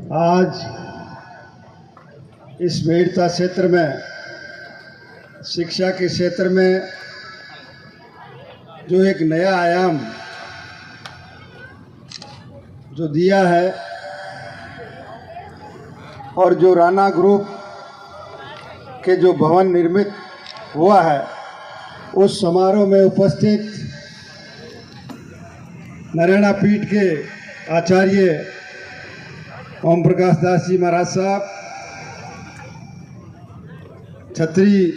आज इस मेड़ता क्षेत्र में शिक्षा के क्षेत्र में जो एक नया आयाम जो दिया है और जो राणा ग्रुप के जो भवन निर्मित हुआ है, उस समारोह में उपस्थित नारायणा पीठ के आचार्य ओम प्रकाश दास जी महाराज साहब, छत्री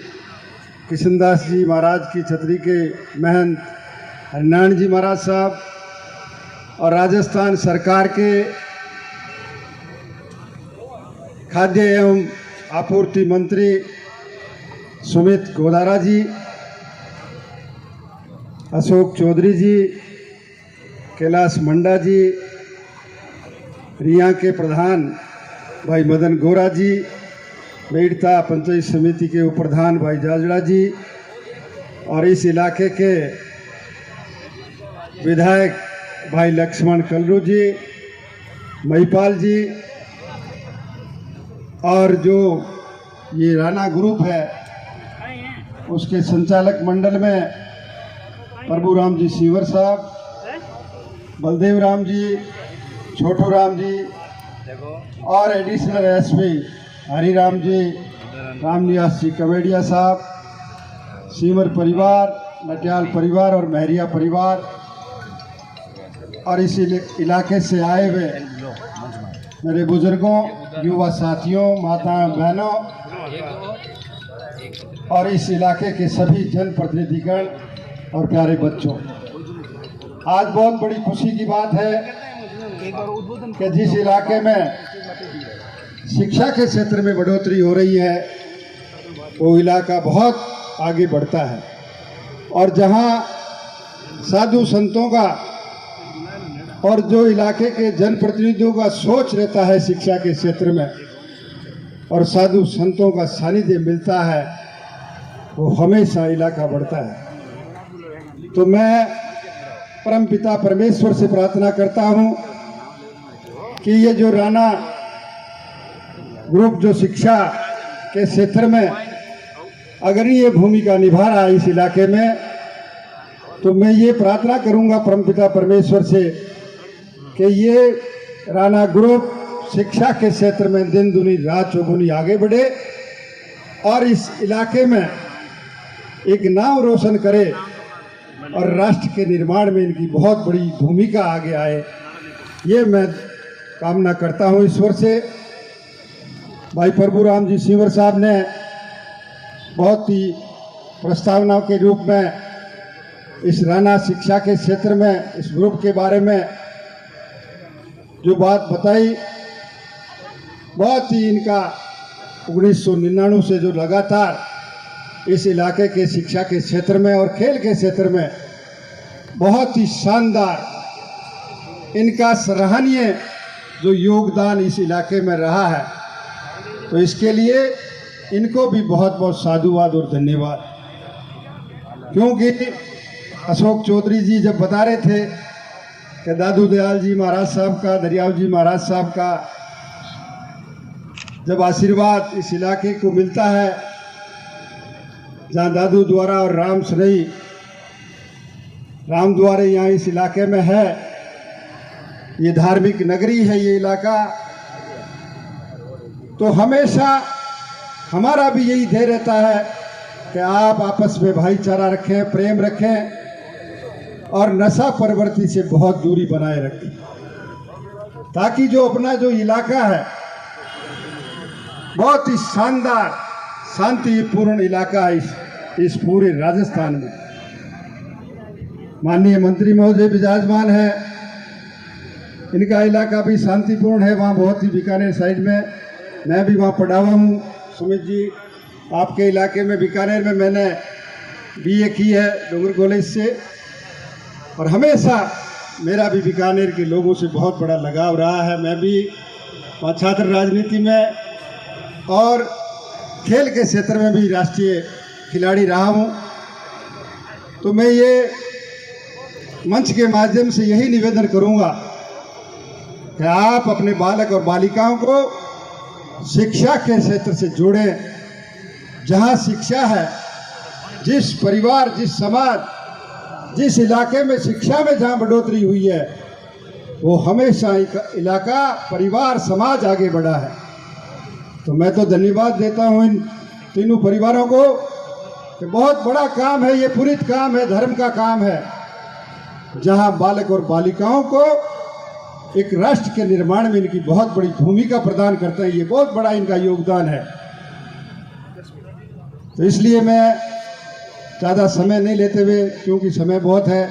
कृष्णदास जी महाराज की छत्री के महंत हरिनारायण जी महाराज साहब और राजस्थान सरकार के खाद्य एवं आपूर्ति मंत्री सुमित गोदारा जी, अशोक चौधरी जी, कैलाश मंडा जी, रिया के प्रधान भाई मदन गोरा जी, मेड़ता पंचायत समिति के उप प्रधान भाई जाजड़ा जी और इस इलाके के विधायक भाई लक्ष्मण कलरू जी, महिपाल जी और जो ये राणा ग्रुप है उसके संचालक मंडल में प्रभु राम जी सीवर साहब, बलदेव राम जी, छोटू राम जी और एडिशनल एसपी हरिराम जी, रामनिवास जी कमेडिया साहब, सीवर परिवार, नटियाल परिवार और महरिया परिवार और इस इलाके से आए हुए मेरे बुजुर्गों, युवा साथियों, माताओं, बहनों और इस इलाके के सभी जनप्रतिनिधिगण और प्यारे बच्चों, आज बहुत बड़ी खुशी की बात है कि जिस इलाके में शिक्षा के क्षेत्र में बढ़ोतरी हो रही है वो इलाका बहुत आगे बढ़ता है और जहां साधु संतों का और जो इलाके के जनप्रतिनिधियों का सोच रहता है शिक्षा के क्षेत्र में और साधु संतों का सानिध्य मिलता है, वो हमेशा इलाका बढ़ता है। तो मैं परमपिता परमेश्वर से प्रार्थना करता हूं कि ये जो राणा ग्रुप जो शिक्षा के क्षेत्र में अग्रणी भूमिका निभा रहा है इस इलाके में, तो मैं ये प्रार्थना करूंगा परमपिता परमेश्वर से कि ये राणा ग्रुप शिक्षा के क्षेत्र में दिन दुनी रात चौगुनी आगे बढ़े और इस इलाके में एक नाम रोशन करे और राष्ट्र के निर्माण में इनकी बहुत बड़ी भूमिका आगे आए, ये मैं कामना करता हूँ ईश्वर से। भाई प्रभु राम जी सीवर साहब ने बहुत ही प्रस्तावना के रूप में इस राणा शिक्षा के क्षेत्र में इस ग्रुप के बारे में जो बात बताई, बहुत ही इनका 1999 से जो लगातार इस इलाके के शिक्षा के क्षेत्र में और खेल के क्षेत्र में बहुत ही शानदार इनका सराहनीय जो योगदान इस इलाके में रहा है, तो इसके लिए इनको भी बहुत बहुत साधुवाद और धन्यवाद। क्योंकि अशोक चौधरी जी जब बता रहे थे कि दादू दयाल जी महाराज साहब का, दरियाव जी महाराज साहब का जब आशीर्वाद इस इलाके को मिलता है, जहाँ दादू द्वारा और राम सनई राम द्वारे यहाँ इस इलाके में है, ये धार्मिक नगरी है ये इलाका, तो हमेशा हमारा भी यही ध्येय रहता है कि आप आपस में भाईचारा रखें, प्रेम रखें और नशा प्रवृत्ति से बहुत दूरी बनाए रखें, ताकि जो अपना जो इलाका है बहुत ही शानदार शांतिपूर्ण इलाका है इस पूरे राजस्थान में। माननीय मंत्री महोदय विराजमान है, इनका इलाका भी शांतिपूर्ण है, वहाँ बहुत ही बीकानेर साइड में, मैं भी वहाँ पढ़ा हुआ हूँ। सुमित जी, आपके इलाके में बीकानेर में मैंने बीए की है डोंगर कॉलेज से और हमेशा मेरा भी बीकानेर के लोगों से बहुत बड़ा लगाव रहा है। मैं भी वहाँ छात्र राजनीति में और खेल के क्षेत्र में भी राष्ट्रीय खिलाड़ी रहा हूँ। तो मैं ये मंच के माध्यम से यही निवेदन करूँगा कि आप अपने बालक और बालिकाओं को शिक्षा के क्षेत्र से जोड़ें। जहाँ शिक्षा है, जिस परिवार, जिस समाज, जिस इलाके में शिक्षा में जहाँ बढ़ोतरी हुई है, वो हमेशा इलाका, परिवार, समाज आगे बढ़ा है। तो मैं तो धन्यवाद देता हूँ इन तीनों परिवारों को कि बहुत बड़ा काम है, ये पुनीत काम है, धर्म का काम है, जहाँ बालक और बालिकाओं को एक राष्ट्र के निर्माण में इनकी बहुत बड़ी भूमिका प्रदान करते हैं। ये बहुत बड़ा इनका योगदान है। तो इसलिए मैं ज़्यादा समय नहीं लेते हुए, क्योंकि समय बहुत है,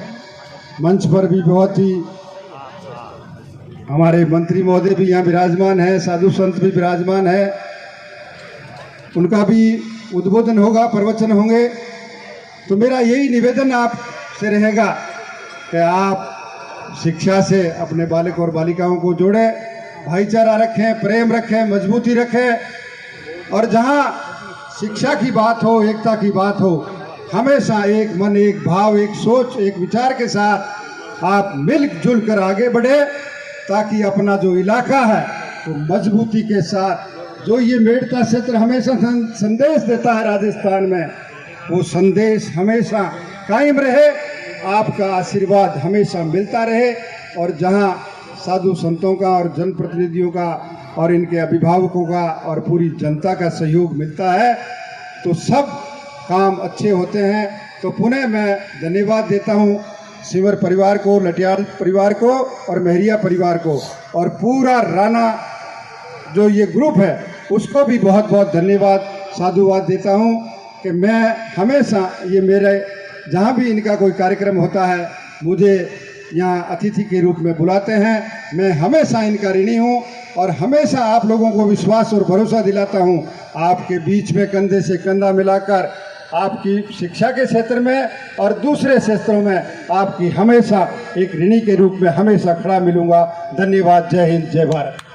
मंच पर भी बहुत ही हमारे मंत्री महोदय भी यहाँ विराजमान है, साधु संत भी विराजमान है, उनका भी उद्बोधन होगा, प्रवचन होंगे। तो मेरा यही निवेदन आपसे रहेगा कि आप शिक्षा से अपने बालक और बालिकाओं को जोड़ें, भाईचारा रखें, प्रेम रखें, मजबूती रखें। और जहाँ शिक्षा की बात हो, एकता की बात हो, हमेशा एक मन, एक भाव, एक सोच, एक विचार के साथ आप मिलजुल कर आगे बढ़े, ताकि अपना जो इलाका है वो मजबूती के साथ, जो ये मेड़ता क्षेत्र हमेशा संदेश देता है राजस्थान में, वो संदेश हमेशा कायम रहे, आपका आशीर्वाद हमेशा मिलता रहे। और जहाँ साधु संतों का और जनप्रतिनिधियों का और इनके अभिभावकों का और पूरी जनता का सहयोग मिलता है, तो सब काम अच्छे होते हैं। तो पुनः मैं धन्यवाद देता हूँ सिंवर परिवार को, लटियाल परिवार को और मेहरिया परिवार को, और पूरा राणा जो ये ग्रुप है उसको भी बहुत बहुत धन्यवाद, साधुवाद देता हूँ कि मैं हमेशा, ये मेरे जहाँ भी इनका कोई कार्यक्रम होता है, मुझे यहाँ अतिथि के रूप में बुलाते हैं। मैं हमेशा इनका ऋणी हूँ और हमेशा आप लोगों को विश्वास और भरोसा दिलाता हूँ, आपके बीच में कंधे से कंधा मिलाकर आपकी शिक्षा के क्षेत्र में और दूसरे क्षेत्रों में आपकी हमेशा एक ऋणी के रूप में हमेशा खड़ा मिलूंगा। धन्यवाद। जय हिंद, जय भारत।